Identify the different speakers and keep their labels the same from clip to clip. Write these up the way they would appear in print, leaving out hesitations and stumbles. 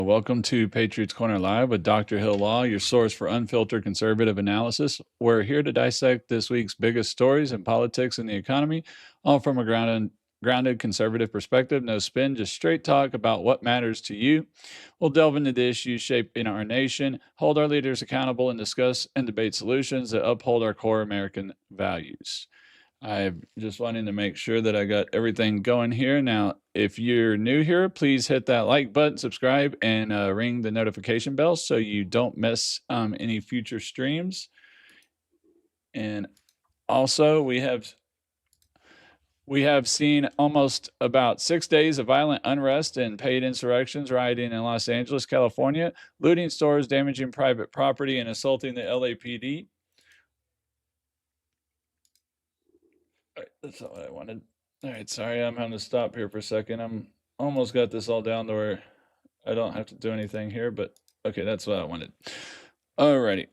Speaker 1: Welcome to Patriots Corner Live with Dr. Hill Law, your source for unfiltered conservative analysis. We're here to dissect this week's biggest stories in politics and the economy, all from a grounded conservative perspective. No spin, just straight talk about what matters to you. We'll delve into the issues shaping our nation, hold our leaders accountable, and discuss and debate solutions that uphold our core American values. I'm just wanting to make sure that I got everything going here. Now, if you're new here, please hit that like button, subscribe, and ring the notification bell so you don't miss any future streams. And also, we have seen almost about 6 days of violent unrest and paid insurrections rioting in Los Angeles, California, looting stores, damaging private property, and assaulting the LAPD. That's not what I wanted. All right, sorry, I'm having to stop here for a second. I'm almost got this all down to where I don't have to do anything here, but okay, that's what I wanted. Alrighty.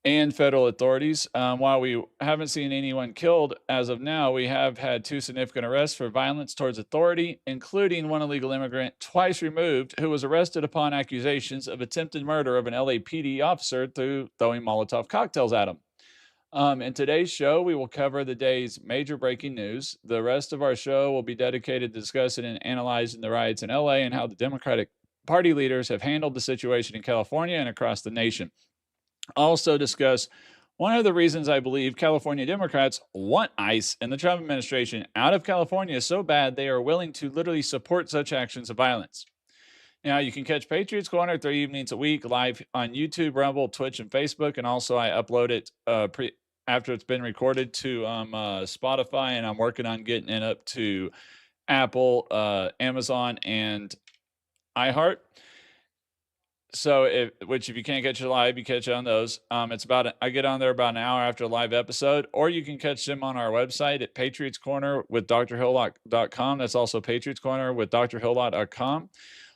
Speaker 1: And federal authorities, while we haven't seen anyone killed as of now, we have had 2 significant arrests for violence towards authority, including one illegal immigrant twice removed who was arrested upon accusations of attempted murder of an LAPD officer through throwing Molotov cocktails at him. In today's show, we will cover the day's major breaking news. The rest of our show will be dedicated to discussing and analyzing the riots in LA and how the Democratic Party leaders have handled the situation in California and across the nation. Also discuss one of the reasons I believe California Democrats want ICE and the Trump administration out of California so bad they are willing to literally support such actions of violence. Now, you can catch Patriots Corner 3 evenings a week live on YouTube, Rumble, Twitch, and Facebook. And also, I upload it after it's been recorded to Spotify, and I'm working on getting it up to Apple, Amazon, and iHeart. So, if you can't catch it live, you catch it on those. I get on there about an hour after a live episode, or you can catch them on our website at Patriots Corner with drhilllock.com. That's also Patriots Corner with drhilllock.com.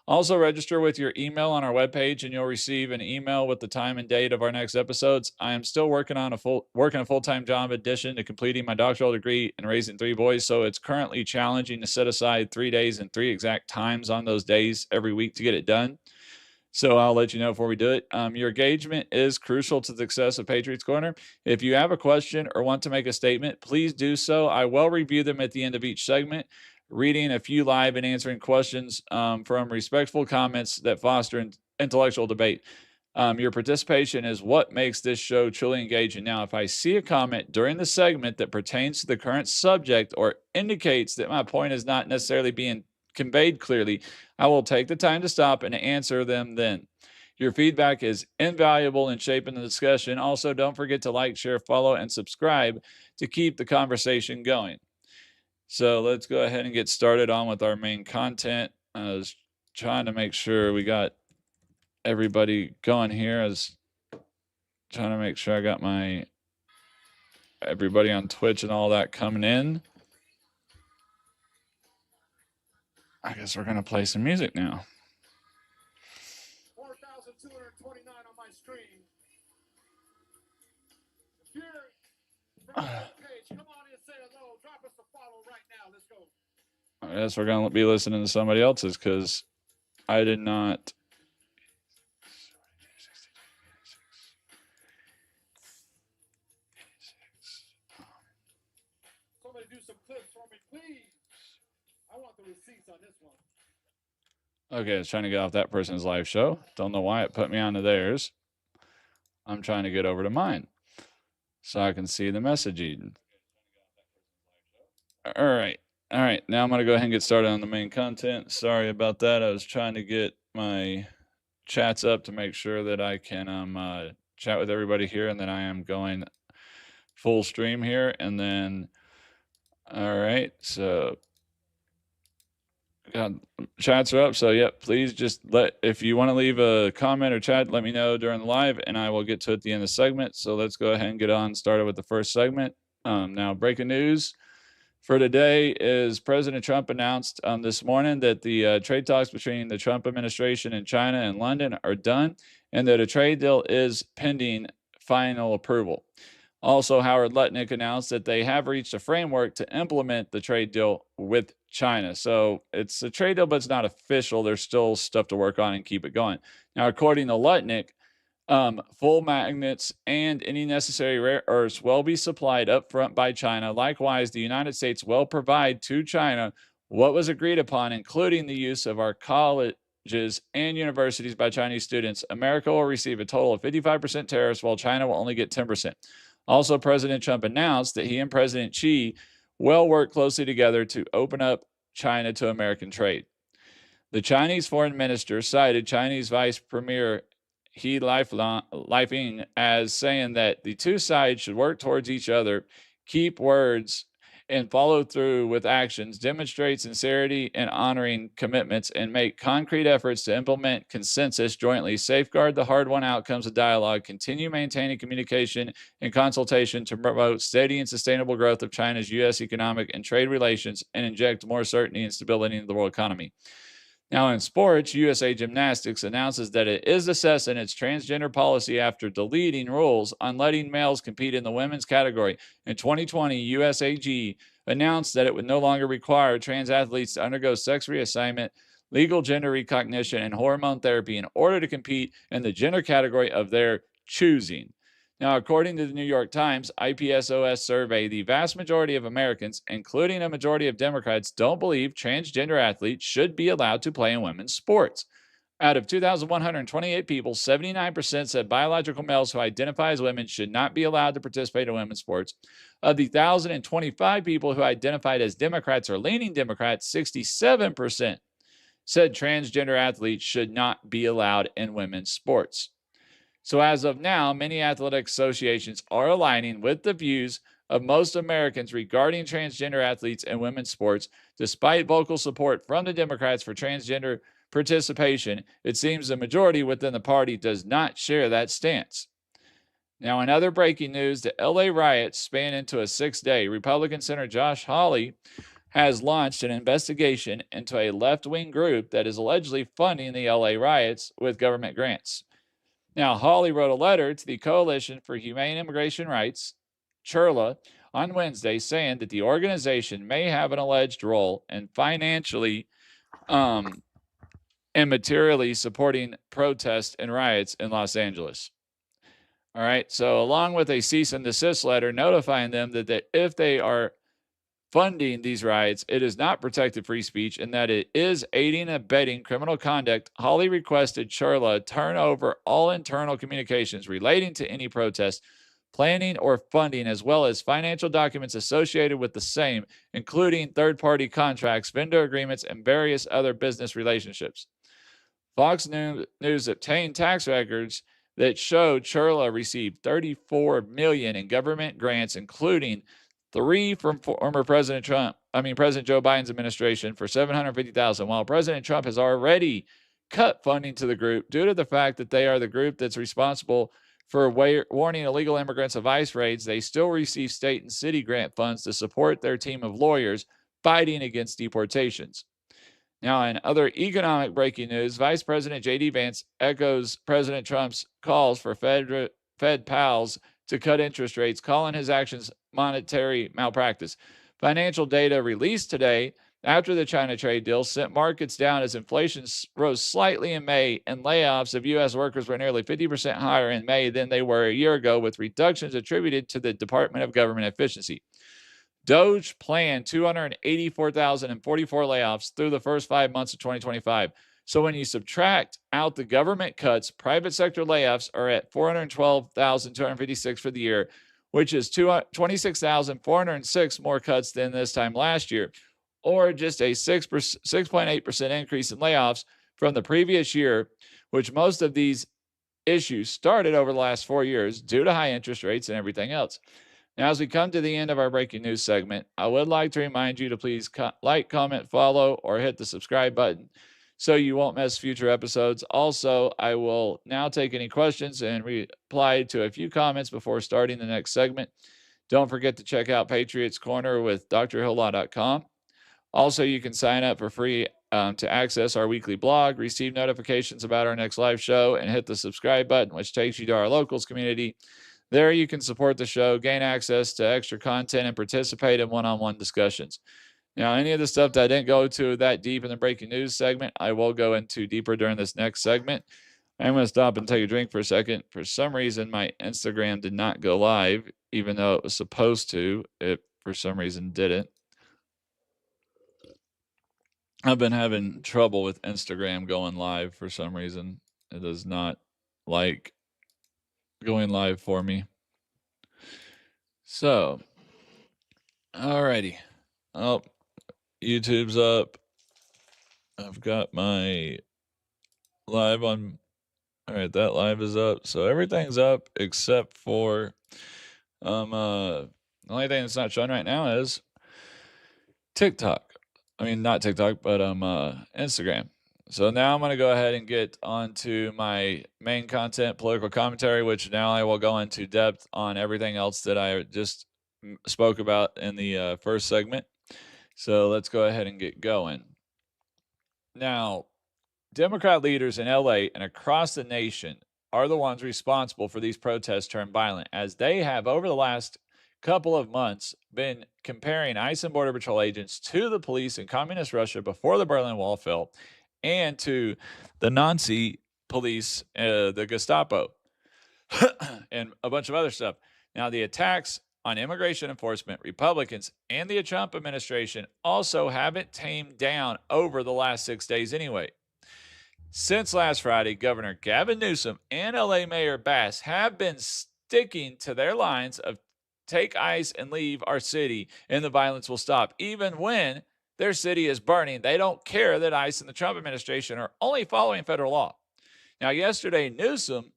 Speaker 1: Also, register with your email on our webpage, and you'll receive an email with the time and date of our next episodes. I am still working a full-time job in addition to completing my doctoral degree and raising 3 boys, so it's currently challenging to set aside 3 days and 3 exact times on those days every week to get it done. So I'll let you know before we do it. Your engagement is crucial to the success of Patriots Corner. If you have a question or want to make a statement, please do so. I will review them at the end of each segment, reading a few live and answering questions from respectful comments that foster intellectual debate. Your participation is what makes this show truly engaging. Now, if I see a comment during the segment that pertains to the current subject or indicates that my point is not necessarily being conveyed clearly, I will take the time to stop and answer them then. Your feedback is invaluable in shaping the discussion. Also, don't forget to like, share, follow, and subscribe to keep the conversation going. So let's go ahead and get started on with our main content. I was trying to make sure we got everybody going here. I was trying to make sure I got everybody on Twitch and all that coming in. I guess we're going to play some music now. 4,229 on my stream. If you're from the page, come on and say hello. Drop us a follow right now. Let's go. I guess we're going to be listening to somebody else's because I did not. Somebody do some clips for me, please. I want the receipts on this one. Okay, I was trying to get off that person's live show. Don't know why it put me onto theirs. I'm trying to get over to mine so I can see the messaging. All right. Now I'm going to go ahead and get started on the main content. Sorry about that. I was trying to get my chats up to make sure that I can chat with everybody here, and then I am going full stream here. And then, all right, so chats are up. So, yep, please just if you want to leave a comment or chat, let me know during the live, and I will get to it at the end of the segment. So let's go ahead and get on started with the first segment. Now, breaking news for today is President Trump announced this morning that the trade talks between the Trump administration and China and London are done, and that a trade deal is pending final approval. Also, Howard Lutnick announced that they have reached a framework to implement the trade deal with China. So it's a trade deal, but it's not official. There's still stuff to work on and keep it going. Now, according to Lutnick, full magnets and any necessary rare earths will be supplied upfront by China. Likewise, the United States will provide to China what was agreed upon, including the use of our colleges and universities by Chinese students. America will receive a total of 55% tariffs, while China will only get 10%. Also, President Trump announced that he and President Xi will work closely together to open up China to American trade. The Chinese foreign minister cited Chinese Vice Premier He Lifeng as saying that the two sides should work towards each other, keep words, and follow through with actions, demonstrate sincerity in honoring commitments, and make concrete efforts to implement consensus jointly, safeguard the hard-won outcomes of dialogue, continue maintaining communication and consultation to promote steady and sustainable growth of China's U.S. economic and trade relations, and inject more certainty and stability into the world economy. Now, in sports, USA Gymnastics announces that it is assessing its transgender policy after deleting rules on letting males compete in the women's category. In 2020, USAG announced that it would no longer require trans athletes to undergo sex reassignment, legal gender recognition, and hormone therapy in order to compete in the gender category of their choosing. Now, according to the New York Times IPSOS survey, the vast majority of Americans, including a majority of Democrats, don't believe transgender athletes should be allowed to play in women's sports. Out of 2,128 people, 79% said biological males who identify as women should not be allowed to participate in women's sports. Of the 1,025 people who identified as Democrats or leaning Democrats, 67% said transgender athletes should not be allowed in women's sports. So, as of now, many athletic associations are aligning with the views of most Americans regarding transgender athletes and women's sports. Despite vocal support from the Democrats for transgender participation, it seems the majority within the party does not share that stance. Now, in other breaking news, the LA riots span into a 6-day. Republican Senator Josh Hawley has launched an investigation into a left-wing group that is allegedly funding the LA riots with government grants. Now, Hawley wrote a letter to the Coalition for Humane Immigration Rights, CHIRLA, on Wednesday saying that the organization may have an alleged role in financially and materially supporting protests and riots in Los Angeles. All right, so along with a cease and desist letter notifying them that if they are funding these riots, it is not protected free speech and that it is aiding and abetting criminal conduct, Hawley requested CHIRLA turn over all internal communications relating to any protest, planning, or funding, as well as financial documents associated with the same, including third-party contracts, vendor agreements, and various other business relationships. Fox News obtained tax records that showed CHIRLA received $34 million in government grants, including 3 from former President Joe Biden's administration for $750,000, while President Trump has already cut funding to the group due to the fact that they are the group that's responsible for warning illegal immigrants of ICE raids. They still receive state and city grant funds to support their team of lawyers fighting against deportations. Now, in other economic breaking news, Vice President J.D. Vance echoes President Trump's calls for Fed pals to cut interest rates, calling his actions monetary malpractice. Financial data released today after the China trade deal sent markets down as inflation rose slightly in May, and layoffs of U.S. workers were nearly 50% higher in May than they were a year ago, with reductions attributed to the Department of Government Efficiency. Doge planned 284,044 layoffs through the first 5 months of 2025. So when you subtract out the government cuts, private sector layoffs are at 412,256 for the year, which is 26,406 more cuts than this time last year, or just a 6.8% increase in layoffs from the previous year, which most of these issues started over the last 4 years due to high interest rates and everything else. Now, as we come to the end of our breaking news segment, I would like to remind you to please like, comment, follow, or hit the subscribe button so you won't miss future episodes. Also, I will now take any questions and reply to a few comments before starting the next segment. Don't forget to check out Patriots Corner with drhilllaw.com. Also, you can sign up for free to access our weekly blog, receive notifications about our next live show, and hit the subscribe button, which takes you to our locals community. There you can support the show, gain access to extra content, and participate in one-on-one discussions. Now, any of the stuff that I didn't go to that deep in the breaking news segment, I will go into deeper during this next segment. I'm going to stop and take a drink for a second. For some reason, my Instagram did not go live, even though it was supposed to. It, for some reason, didn't. I've been having trouble with Instagram going live for some reason. It does not like going live for me. So, alrighty. Oh, YouTube's up. I've got my live on. All right, that live is up. So everything's up except for the only thing that's not showing right now is TikTok. I mean, not TikTok, but Instagram. So now I'm going to go ahead and get onto my main content, political commentary, which now I will go into depth on everything else that I just spoke about in the first segment. So let's go ahead and get going. Now, Democrat leaders in LA and across the nation are the ones responsible for these protests turned violent, as they have, over the last couple of months, been comparing ICE and Border Patrol agents to the police in communist Russia before the Berlin Wall fell and to the Nazi police, the Gestapo, and a bunch of other stuff. Now, the attacks on immigration enforcement, Republicans, and the Trump administration also haven't tamed down over the last 6 days anyway. Since last Friday, Governor Gavin Newsom and LA Mayor Bass have been sticking to their lines of take ICE and leave our city and the violence will stop. Even when their city is burning, they don't care that ICE and the Trump administration are only following federal law. Now, yesterday, Newsom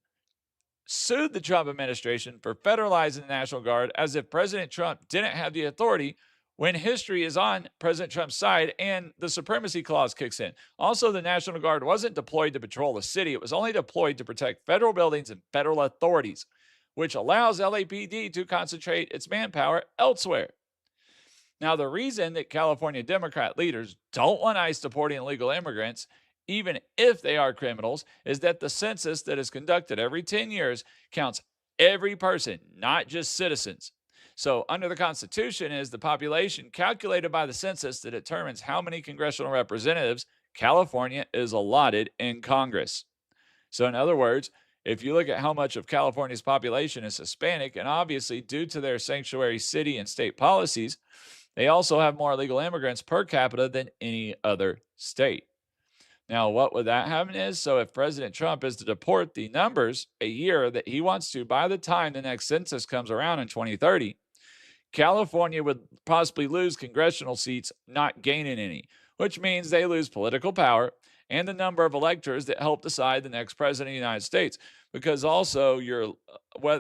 Speaker 1: sued the Trump administration for federalizing the National Guard as if President Trump didn't have the authority when history is on President Trump's side and the supremacy clause kicks in. Also, the National Guard wasn't deployed to patrol the city. It was only deployed to protect federal buildings and federal authorities, which allows LAPD to concentrate its manpower elsewhere. Now, the reason that California Democrat leaders don't want ICE deporting illegal immigrants, even if they are criminals, is that the census that is conducted every 10 years counts every person, not just citizens. So under the Constitution is the population calculated by the census that determines how many congressional representatives California is allotted in Congress. So in other words, if you look at how much of California's population is Hispanic, and obviously due to their sanctuary city and state policies, they also have more illegal immigrants per capita than any other state. Now, what would that happen is, so if President Trump is to deport the numbers a year that he wants to by the time the next census comes around in 2030, California would possibly lose congressional seats, not gaining any, which means they lose political power and the number of electors that help decide the next president of the United States. Because also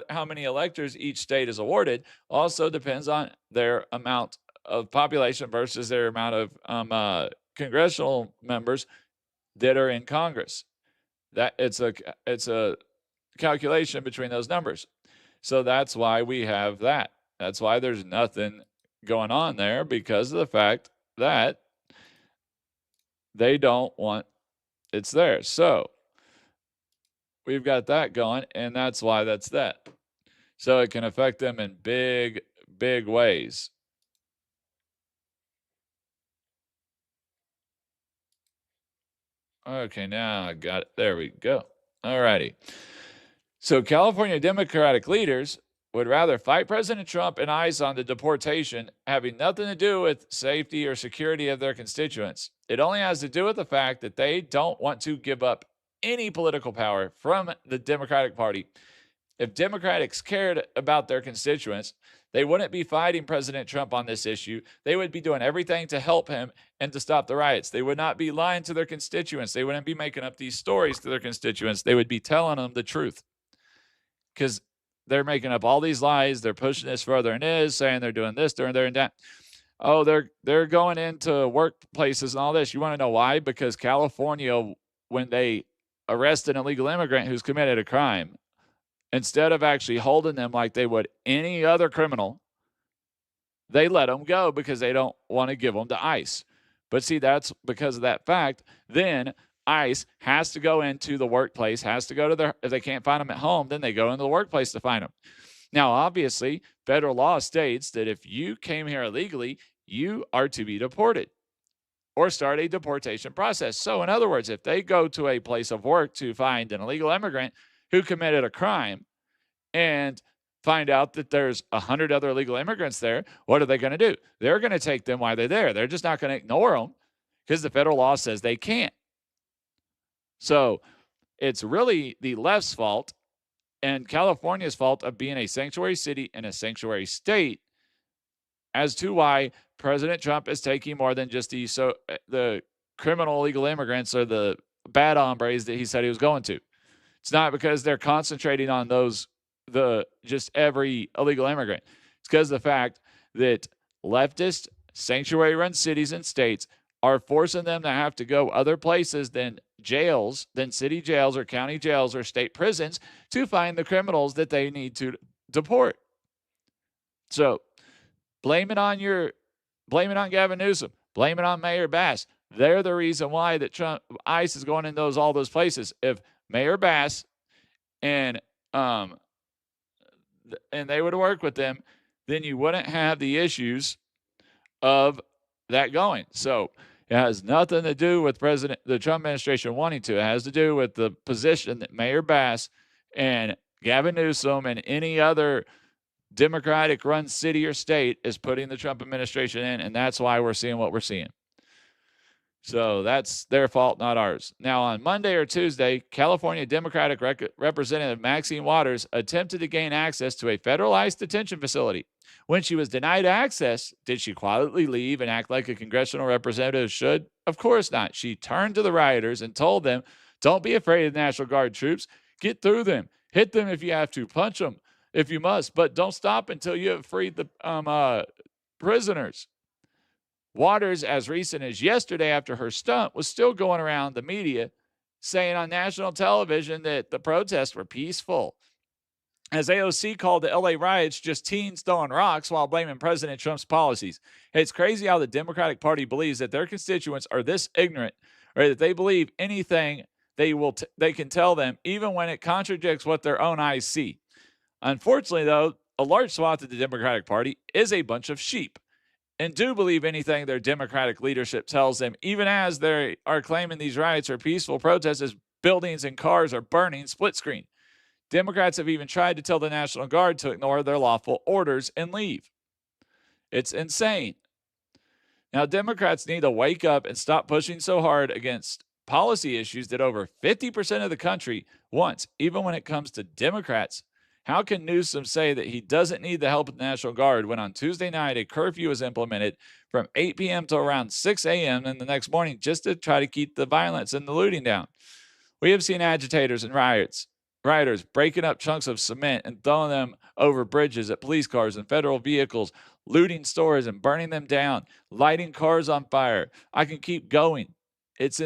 Speaker 1: how many electors each state is awarded also depends on their amount of population versus their amount of congressional members that are in Congress. That it's a calculation between those numbers. So that's why we have that. That's why there's nothing going on there, because of the fact that they don't want it's there. So we've got that going, and that's why that's that. So it can affect them in big, big ways. Okay, now I got it. There we go. All righty. So California Democratic leaders would rather fight President Trump and ICE on the deportation, having nothing to do with safety or security of their constituents. It only has to do with the fact that they don't want to give up any political power from the Democratic Party. If Democrats cared about their constituents, they wouldn't be fighting President Trump on this issue. They would be doing everything to help him and to stop the riots. They would not be lying to their constituents. They wouldn't be making up these stories to their constituents. They would be telling them the truth, because they're making up all these lies. They're pushing this further than it is, saying they're doing this, doing there, and that. Oh, they're going into workplaces and all this. You want to know why? Because California, when they arrest an illegal immigrant who's committed a crime, instead of actually holding them like they would any other criminal, they let them go because they don't want to give them to ICE. But see, that's because of that fact. Then ICE has to go into the workplace, has to go to if they can't find them at home, then they go into the workplace to find them. Now, obviously, federal law states that if you came here illegally, you are to be deported or start a deportation process. So, in other words, if they go to a place of work to find an illegal immigrant who committed a crime and find out that there's 100 other illegal immigrants there, what are they going to do? They're going to take them while they're there. They're just not going to ignore them because the federal law says they can't. So it's really the left's fault and California's fault of being a sanctuary city and a sanctuary state as to why President Trump is taking more than just the criminal illegal immigrants or the bad hombres that he said he was going to. It's not because they're concentrating on just every illegal immigrant. It's because of the fact that leftist sanctuary-run cities and states are forcing them to have to go other places than jails, than city jails or county jails or state prisons to find the criminals that they need to deport. So blame it on Gavin Newsom, blame it on Mayor Bass. They're the reason why that ICE is going in all those places. If Mayor Bass and they would work with them, then you wouldn't have the issues of that going. So it has nothing to do with the Trump administration wanting to. It has to do with the position that Mayor Bass and Gavin Newsom and any other Democratic-run city or state is putting the Trump administration in, and that's why we're seeing what we're seeing. So that's their fault, not ours. Now, on Monday or Tuesday, California Democratic Representative Maxine Waters attempted to gain access to a federal ICE detention facility. When she was denied access, did she quietly leave and act like a congressional representative should? Of course not. She turned to the rioters and told them, don't be afraid of the National Guard troops. Get through them. Hit them if you have to. Punch them if you must. But don't stop until you have freed the prisoners. Waters, as recent as yesterday after her stunt, was still going around the media saying on national television that the protests were peaceful. As AOC called the LA riots just teens throwing rocks while blaming President Trump's policies. It's crazy how the Democratic Party believes that their constituents are this ignorant, or that they believe anything they can tell them, even when it contradicts what their own eyes see. Unfortunately, though, a large swath of the Democratic Party is a bunch of sheep and do believe anything their Democratic leadership tells them, even as they are claiming these riots are peaceful protests as buildings and cars are burning split screen. Democrats have even tried to tell the National Guard to ignore their lawful orders and leave. It's insane. Now, Democrats need to wake up and stop pushing so hard against policy issues that over 50% of the country wants, even when it comes to Democrats. How can Newsom say that he doesn't need the help of the National Guard when on Tuesday night a curfew was implemented from 8 p.m. to around 6 a.m. and the next morning just to try to keep the violence and the looting down? We have seen agitators and rioters breaking up chunks of cement and throwing them over bridges at police cars and federal vehicles, looting stores and burning them down, lighting cars on fire. I can keep going. It's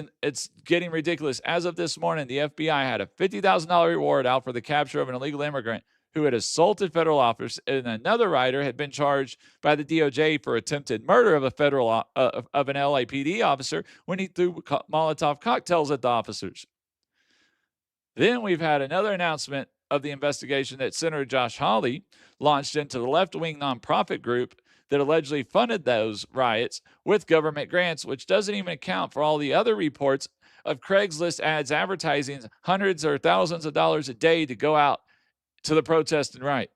Speaker 1: getting ridiculous. As of this morning, the FBI had a $50,000 reward out for the capture of an illegal immigrant who had assaulted federal officers, and another rider had been charged by the DOJ for attempted murder of of an LAPD officer when he threw Molotov cocktails at the officers. Then we've had another announcement of the investigation that Senator Josh Hawley launched into the left-wing nonprofit group that allegedly funded those riots with government grants, which doesn't even account for all the other reports of Craigslist ads advertising hundreds or thousands of dollars a day to go out to the protest and riot.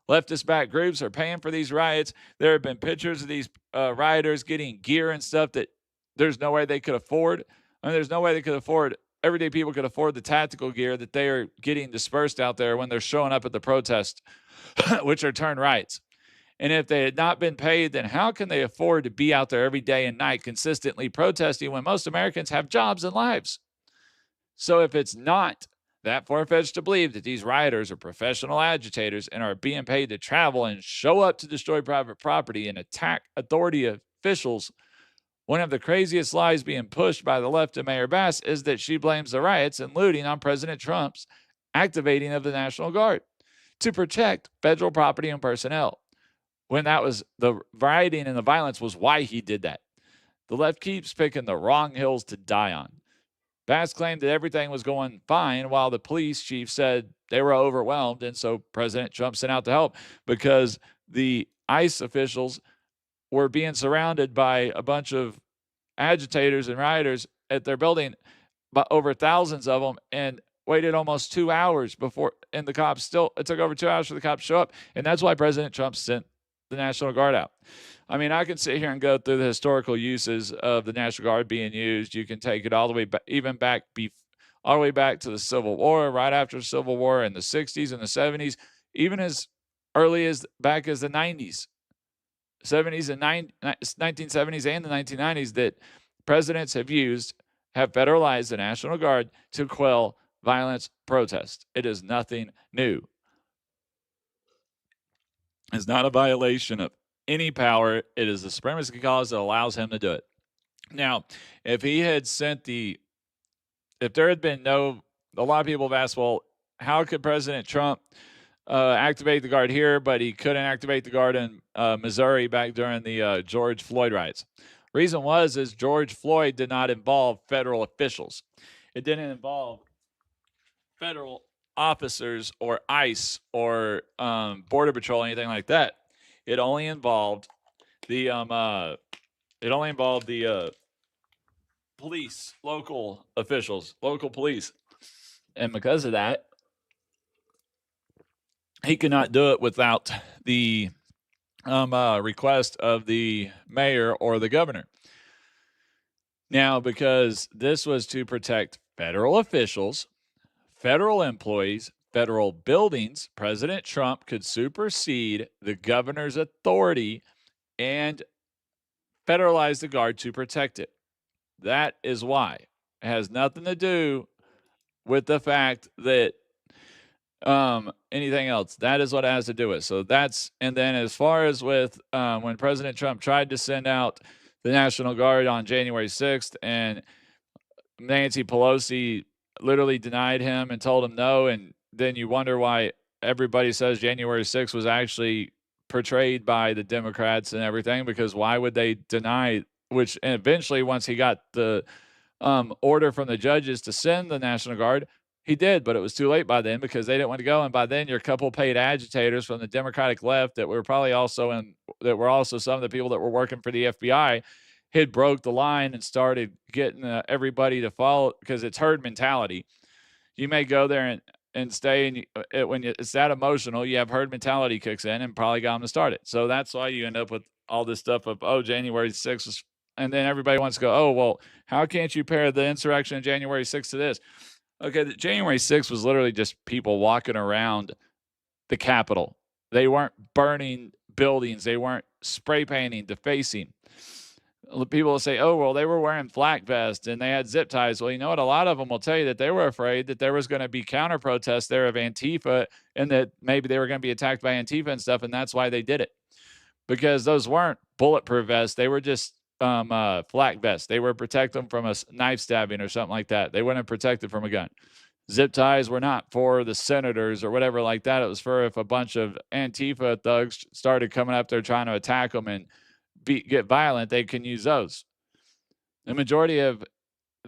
Speaker 1: Leftist-backed groups are paying for these riots. There have been pictures of these rioters getting gear and stuff that there's no way they could afford. I mean, there's no way they could afford. Everyday people could afford the tactical gear that they are getting dispersed out there when they're showing up at the protest, which are turned riots. And if they had not been paid, then how can they afford to be out there every day and night consistently protesting when most Americans have jobs and lives? So if it's not that far-fetched to believe that these rioters are professional agitators and are being paid to travel and show up to destroy private property and attack authority officials, one of the craziest lies being pushed by the left and Mayor Bass is that she blames the riots and looting on President Trump's activating of the National Guard to protect federal property and personnel, when that was the rioting and the violence was why he did that. The left keeps picking the wrong hills to die on. Bass claimed that everything was going fine while the police chief said they were overwhelmed, and so President Trump sent out the help because the ICE officials were being surrounded by a bunch of agitators and rioters at their building, but over thousands of them, and waited almost 2 hours before, and the cops still, it took over 2 hours for the cops to show up. And that's why President Trump sent the National Guard out. I mean, I can sit here and go through the historical uses of the National Guard being used. You can take it all the way back, even back, all the way back to the Civil War, right after the Civil War, in the 60s and the 70s, even as early as back as the 90s, 70s and 1970s and the 1990s, that presidents have federalized the National Guard to quell violence protest. It is nothing new. It's not a violation of any power. It is the supremacy clause that allows him to do it. Now, if he had if there had been a lot of people have asked, well, how could President Trump activate the Guard here, but he couldn't activate the Guard in Missouri back during the George Floyd riots? Reason is George Floyd did not involve federal officials. It didn't involve federal officers or ICE or Border Patrol, anything like that. It only involved the police, local officials, local police. And because of that, he could not do it without the request of the mayor or the governor. Now, because this was to protect federal officials, federal employees, federal buildings, President Trump could supersede the governor's authority and federalize the Guard to protect it. That is why. It has nothing to do with the fact that anything else. That is what it has to do with. So that's, and then as far as with when President Trump tried to send out the National Guard on January 6th, and Nancy Pelosi literally denied him and told him no, and then you wonder why everybody says January 6th was actually portrayed by the Democrats and everything, because why would they deny, which, and eventually once he got the order from the judges to send the National Guard, he did, but it was too late by then because they didn't want to go. And by then, your couple paid agitators from the Democratic left that were probably also some of the people that were working for the FBI had broke the line and started getting everybody to follow, because it's herd mentality. You may go there and stay, and when it's that emotional, you have herd mentality kicks in and probably got them to start it. So that's why you end up with all this stuff of, oh, January 6th was, and then everybody wants to go, oh, well, how can't you pair the insurrection of January 6th to this? Okay, January 6th was literally just people walking around the Capitol. They weren't burning buildings. They weren't spray painting, defacing. People will say, oh, well, they were wearing flak vests and they had zip ties. Well, you know what? A lot of them will tell you that they were afraid that there was going to be counter protests there of Antifa, and that maybe they were going to be attacked by Antifa and stuff, and that's why they did it. Because those weren't bulletproof vests. They were just flak vests. They were protect them from a knife stabbing or something like that. They weren't protected from a gun. Zip ties were not for the senators or whatever like that. It was for if a bunch of Antifa thugs started coming up there trying to attack them and get violent, they can use those. The majority of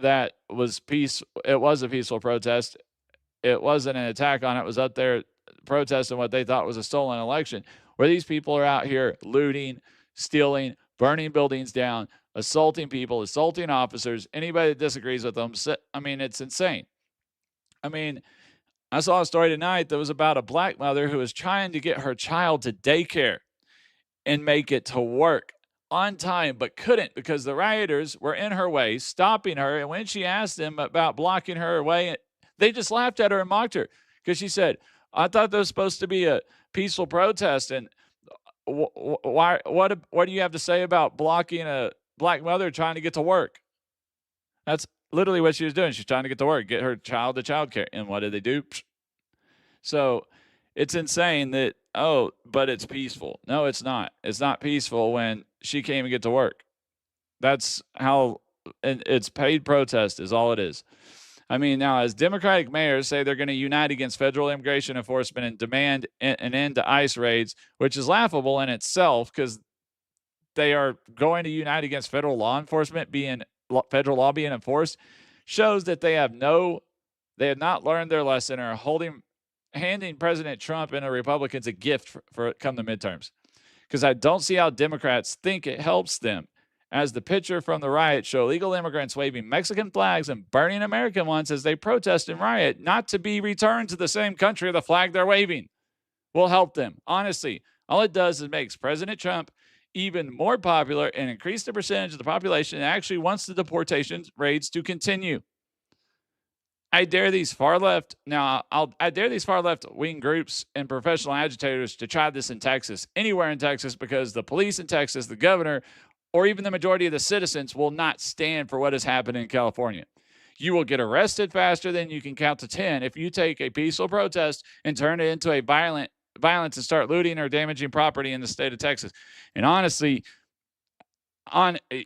Speaker 1: that was peace. It was a peaceful protest. It wasn't an attack on it. It was up there protesting what they thought was a stolen election, where these people are out here looting, stealing, burning buildings down, assaulting people, assaulting officers, anybody that disagrees with them. I mean, it's insane. I mean, I saw a story tonight that was about a black mother who was trying to get her child to daycare and make it to work on time, but couldn't because the rioters were in her way, stopping her. And when she asked them about blocking her way, they just laughed at her and mocked her, because she said, I thought there was supposed to be a peaceful protest, and why? What do you have to say about blocking a black mother trying to get to work? That's literally what she was doing. She's trying to get to work, get her child to childcare. And what did they do? So it's insane that, oh, but it's peaceful. No, it's not. It's not peaceful when she can't even get to work. That's how, and it's paid protest is all it is. I mean, now, as Democratic mayors say they're going to unite against federal immigration enforcement and demand an end to ICE raids, which is laughable in itself, because they are going to unite against federal law enforcement federal law being enforced, shows that they have not learned their lesson, or handing President Trump and the Republicans a gift for come the midterms. because I don't see how Democrats think it helps them. As the picture from the riot show illegal immigrants waving Mexican flags and burning American ones as they protest and riot, not to be returned to the same country the flag they're waving, will help them. Honestly, all it does is makes President Trump even more popular and increase the percentage of the population that actually wants the deportation raids to continue. I dare these far left wing groups and professional agitators to try this in Texas, anywhere in Texas, because the police in Texas, the governor, or even the majority of the citizens will not stand for what is happening in California. You will get arrested faster than you can count to 10 if you take a peaceful protest and turn it into a violence and start looting or damaging property in the state of Texas. And honestly,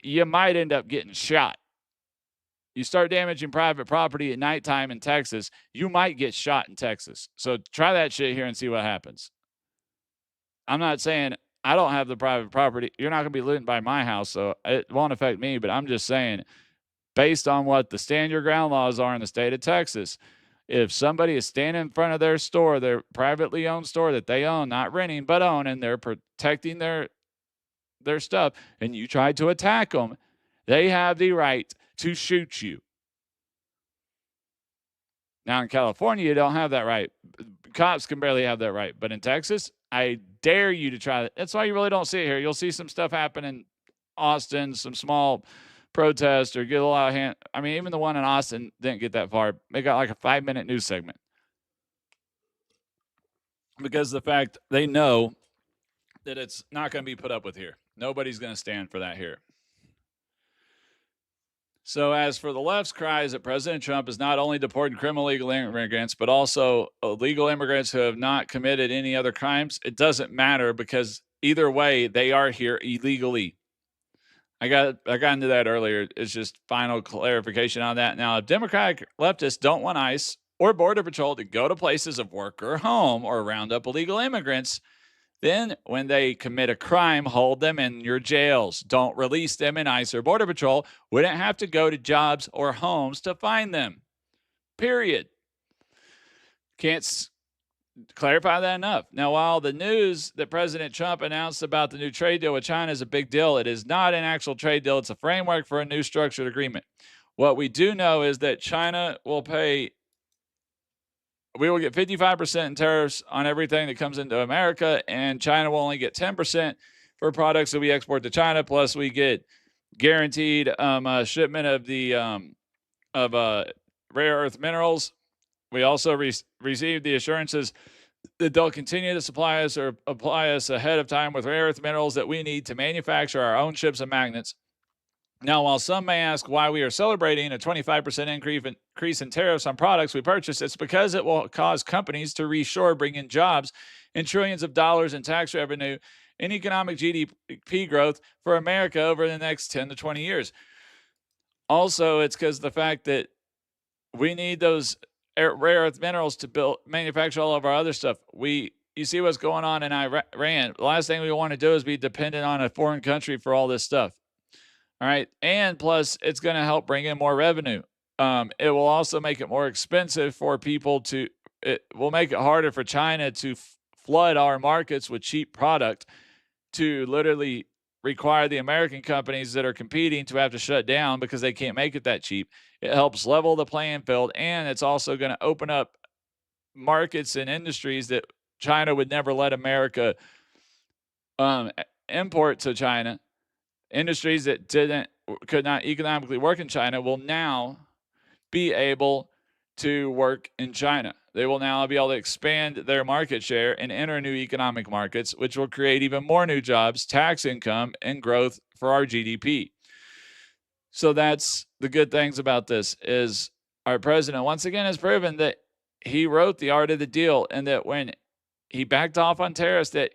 Speaker 1: you might end up getting shot. You start damaging private property at nighttime in Texas, you might get shot in Texas. So try that shit here and see what happens. I'm not saying I don't have the private property. You're not going to be looting by my house, so it won't affect me. But I'm just saying, based on what the stand your ground laws are in the state of Texas, if somebody is standing in front of their store, their privately owned store that they own, not renting, but own, and they're protecting their stuff, and you try to attack them, they have the right to shoot you. Now in California, you don't have that right. Cops can barely have that right. But in Texas, I dare you to try that. That's why you really don't see it here. You'll see some stuff happen in Austin, some small protests, or get a lot of hand. I mean, even the one in Austin didn't get that far. They got like a 5-minute news segment. Because the fact they know that it's not going to be put up with here. Nobody's going to stand for that here. So as for the left's cries that President Trump is not only deporting criminal illegal immigrants, but also illegal immigrants who have not committed any other crimes, it doesn't matter because either way, they are here illegally. I got into that earlier. It's just final clarification on that. Now, if Democratic leftists don't want ICE or Border Patrol to go to places of work or home or round up illegal immigrants, then when they commit a crime, hold them in your jails. Don't release them in ICE or Border Patrol. Wouldn't have to go to jobs or homes to find them. Period. Can't clarify that enough. Now, while the news that President Trump announced about the new trade deal with China is a big deal, it is not an actual trade deal. It's a framework for a new structured agreement. What we do know is that China will pay we will get 55% in tariffs on everything that comes into America, and China will only get 10% for products that we export to China. Plus, we get guaranteed shipment of the rare earth minerals. We also received the assurances that they'll continue to supply us or apply us ahead of time with rare earth minerals that we need to manufacture our own chips and magnets. Now, while some may ask why we are celebrating a 25% increase in tariffs on products we purchase, it's because it will cause companies to reshore, bring in jobs and trillions of dollars in tax revenue and economic GDP growth for America over the next 10 to 20 years. Also, it's because the fact that we need those rare earth minerals to manufacture all of our other stuff. You see what's going on in Iran. The last thing we want to do is be dependent on a foreign country for all this stuff. All right. And plus, it's going to help bring in more revenue. It will also make it more expensive for people it will make it harder for China to flood our markets with cheap product, to literally require the American companies that are competing to have to shut down because they can't make it that cheap. It helps level the playing field, and it's also going to open up markets and industries that China would never let America import to China. Industries that could not economically work in China will now be able to work in China. They will now be able to expand their market share and enter new economic markets, which will create even more new jobs, tax income, and growth for our GDP. So that's the good things about this, is our president once again has proven that he wrote the art of the deal, and that when he backed off on tariffs that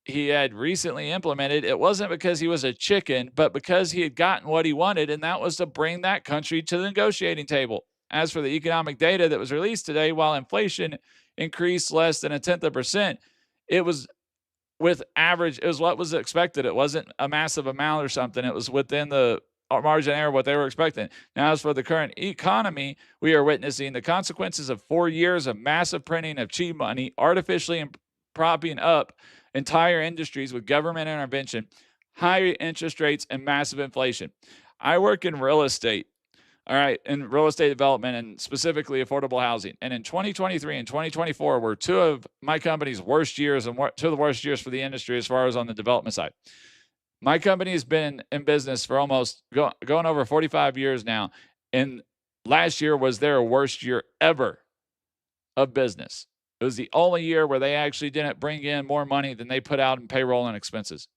Speaker 1: he had recently implemented, it wasn't because he was a chicken, but because he had gotten what he wanted, and that was to bring that country to the negotiating table. As for the economic data that was released today, while inflation increased less than 0.1%, it was with average, it was what was expected. It wasn't a massive amount or something. It was within the margin of error what they were expecting. Now, as for the current economy, we are witnessing the consequences of 4 years of massive printing of cheap money, artificially propping up entire industries with government intervention, high interest rates, and massive inflation. I work in real estate. All right, in real estate development and specifically affordable housing. And in 2023 and 2024 were two of my company's worst years and two of the worst years for the industry as far as on the development side. My company has been in business for almost going over 45 years now. And last year was their worst year ever of business. It was the only year where they actually didn't bring in more money than they put out in payroll and expenses.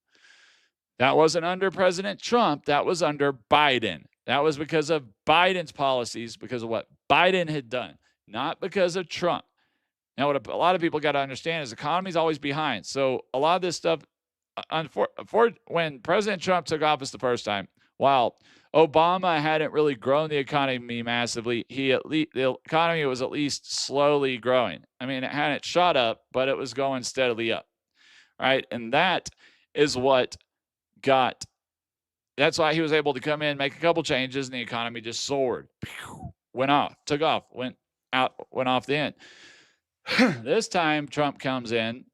Speaker 1: That wasn't under President Trump. That was under Biden. That was because of Biden's policies, because of what Biden had done, not because of Trump. Now, what a lot of people got to understand is the economy's always behind. So a lot of this stuff, when President Trump took office the first time, while Obama hadn't really grown the economy massively, the economy was at least slowly growing. I mean, it hadn't shot up, but it was going steadily up, right? And that is what that's why he was able to come in, make a couple changes, and the economy just soared, went off, took off, went off the end. This time Trump comes in,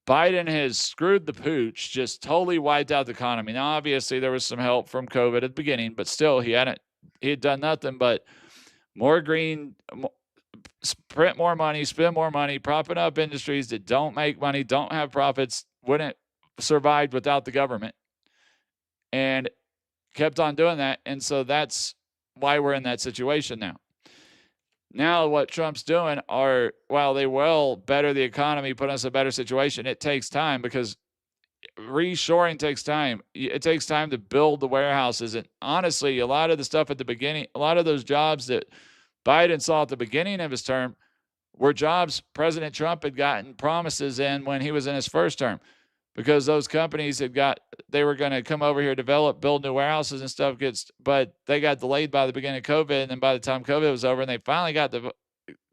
Speaker 1: Biden has screwed the pooch, just totally wiped out the economy. Now, obviously, there was some help from COVID at the beginning, but still, he had done nothing but more green, print more money, spend more money, propping up industries that don't make money, don't have profits, wouldn't survive without the government, and kept on doing that. And so that's why we're in that situation now. Now, what Trump's doing while they will better the economy, put us in a better situation, it takes time because reshoring takes time. It takes time to build the warehouses. And honestly, a lot of the stuff at the beginning, a lot of those jobs that Biden saw at the beginning of his term were jobs President Trump had gotten promises in when he was in his first term, because those companies they were going to come over here, build new warehouses and stuff, but they got delayed by the beginning of COVID. And then by the time COVID was over and they finally got to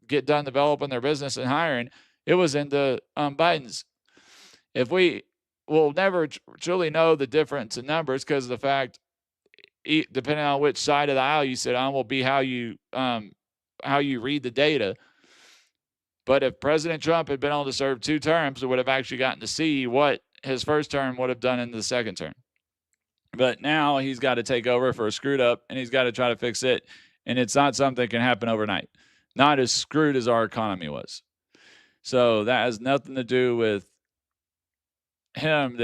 Speaker 1: get done developing their business and hiring, it was into Biden's. If we will never truly know the difference in numbers, because of the fact, depending on which side of the aisle you sit on, will be how you read the data. But if President Trump had been able to serve 2 terms, we would have actually gotten to see what his first term would have done in the second term. But now he's got to take over for a screwed up, and he's got to try to fix it. And it's not something that can happen overnight. Not as screwed as our economy was. So that has nothing to do with him.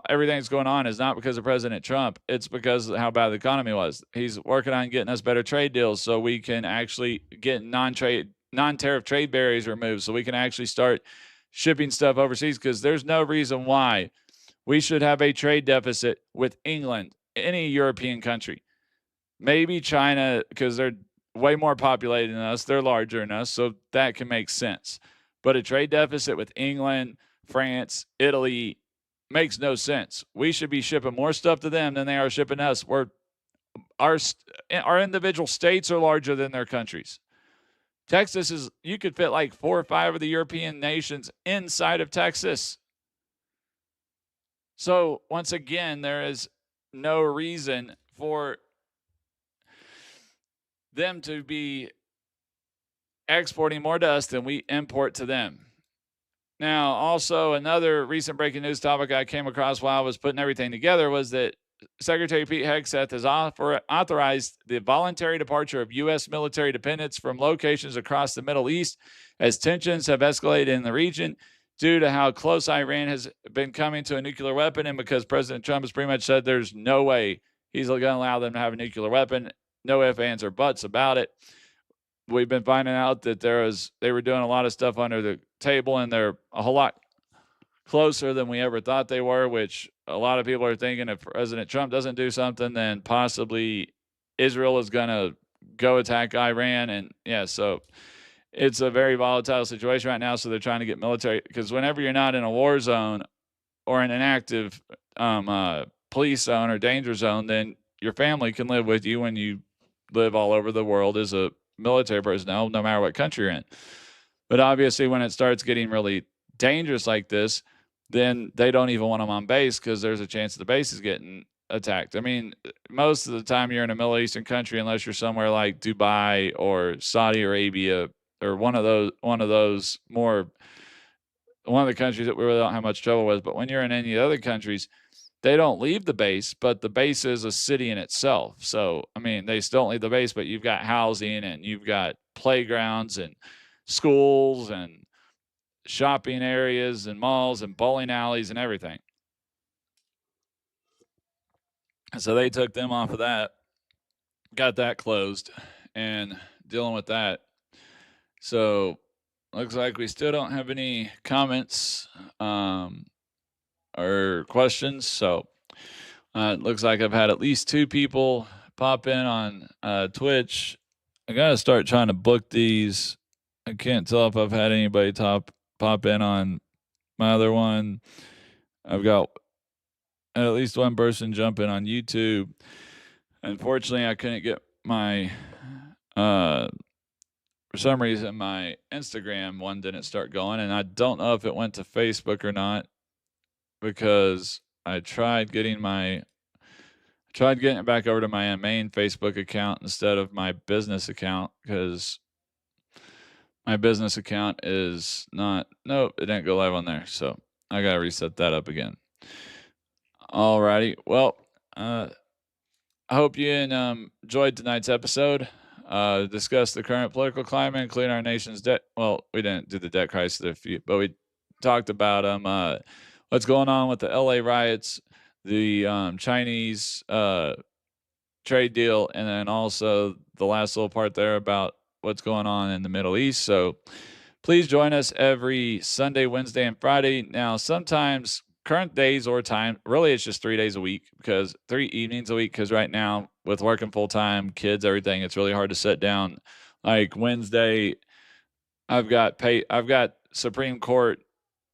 Speaker 1: Everything that's going on is not because of President Trump. It's because of how bad the economy was. He's working on getting us better trade deals so we can actually get non-tariff trade barriers removed, so we can actually start shipping stuff overseas, because there's no reason why we should have a trade deficit with England, any European country. Maybe China, because they're way more populated than us. They're larger than us, so that can make sense. But a trade deficit with England, France, Italy makes no sense. We should be shipping more stuff to them than they are shipping us. Our individual states are larger than their countries. Texas you could fit like 4 or 5 of the European nations inside of Texas. So once again, there is no reason for them to be exporting more to us than we import to them. Now, also another recent breaking news topic I came across while I was putting everything together was that Secretary Pete Hegseth has authorized the voluntary departure of U.S. military dependents from locations across the Middle East as tensions have escalated in the region due to how close Iran has been coming to a nuclear weapon, and because President Trump has pretty much said there's no way he's going to allow them to have a nuclear weapon. No ifs, ands, or buts about it. We've been finding out that they were doing a lot of stuff under the table, and they're a whole lot closer than we ever thought they were, which a lot of people are thinking if President Trump doesn't do something, then possibly Israel is going to go attack Iran. And yeah, so it's a very volatile situation right now. So they're trying to get military, because whenever you're not in a war zone or in an active police zone or danger zone, then your family can live with you when you live all over the world as a military personnel, no matter what country you're in. But obviously, when it starts getting really dangerous like this, then they don't even want them on base, because there's a chance the base is getting attacked. I mean, most of the time you're in a Middle Eastern country, unless you're somewhere like Dubai or Saudi Arabia or one of those more one of the countries that we really don't have much trouble with. But when you're in any other countries, they don't leave the base, but the base is a city in itself. So, I mean, they still don't leave the base, but you've got housing and you've got playgrounds and schools and shopping areas and malls and bowling alleys and everything. So they took them off of that, got that closed, and dealing with that. So looks like we still don't have any comments or questions. So it looks like I've had at least 2 people pop in on Twitch. I gotta start trying to book these. I can't tell if I've had anybody pop in on my other one. I've got at least one person jump in on YouTube. Unfortunately, I couldn't get my for some reason my Instagram one didn't start going, and I don't know if it went to Facebook or not, because I tried getting it back over to my main Facebook account instead of my business account, because my business account is not, nope, it didn't go live on there. So I got to reset that up again. Alrighty. Well, I hope you enjoyed tonight's episode. Discussed the current political climate, including our nation's debt. Well, we didn't do the debt crisis, but we talked about what's going on with the LA riots, the Chinese trade deal, and then also the last little part there about what's going on in the Middle East. So please join us every Sunday, Wednesday, and Friday. Now, sometimes current days or time, really it's just 3 days a week, because 3 evenings a week, because right now with working full-time, kids, everything, it's really hard to sit down. Like Wednesday, I've got Supreme Court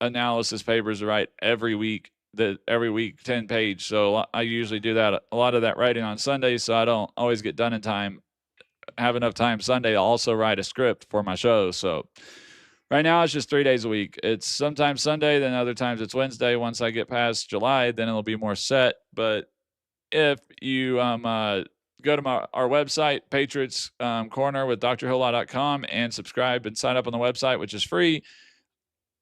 Speaker 1: analysis papers to write every week, 10 page. So I usually do that, a lot of that writing on Sundays, so I don't always get done in time, have enough time Sunday to also write a script for my show. So right now it's just 3 days a week. It's sometimes Sunday, then other times it's Wednesday. Once I get past July, then it'll be more set. But if you go to our website, Patriots Corner with drhillaw.com, and subscribe and sign up on the website, which is free,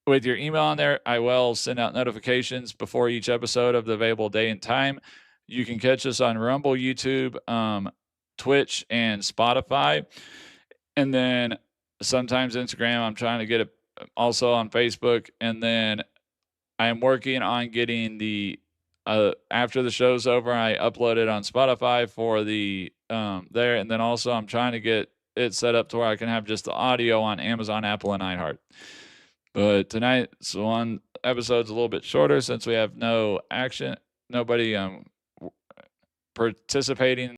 Speaker 1: with your email on there, I will send out notifications before each episode of the available day and time. You can catch us on Rumble, YouTube, Twitch, and Spotify. And then sometimes Instagram. I'm trying to get it also on Facebook. And then I am working on getting the after the show's over, I upload it on Spotify for the there. And then also I'm trying to get it set up to where I can have just the audio on Amazon, Apple, and iHeart. But tonight's one episode's a little bit shorter since we have no action, nobody participating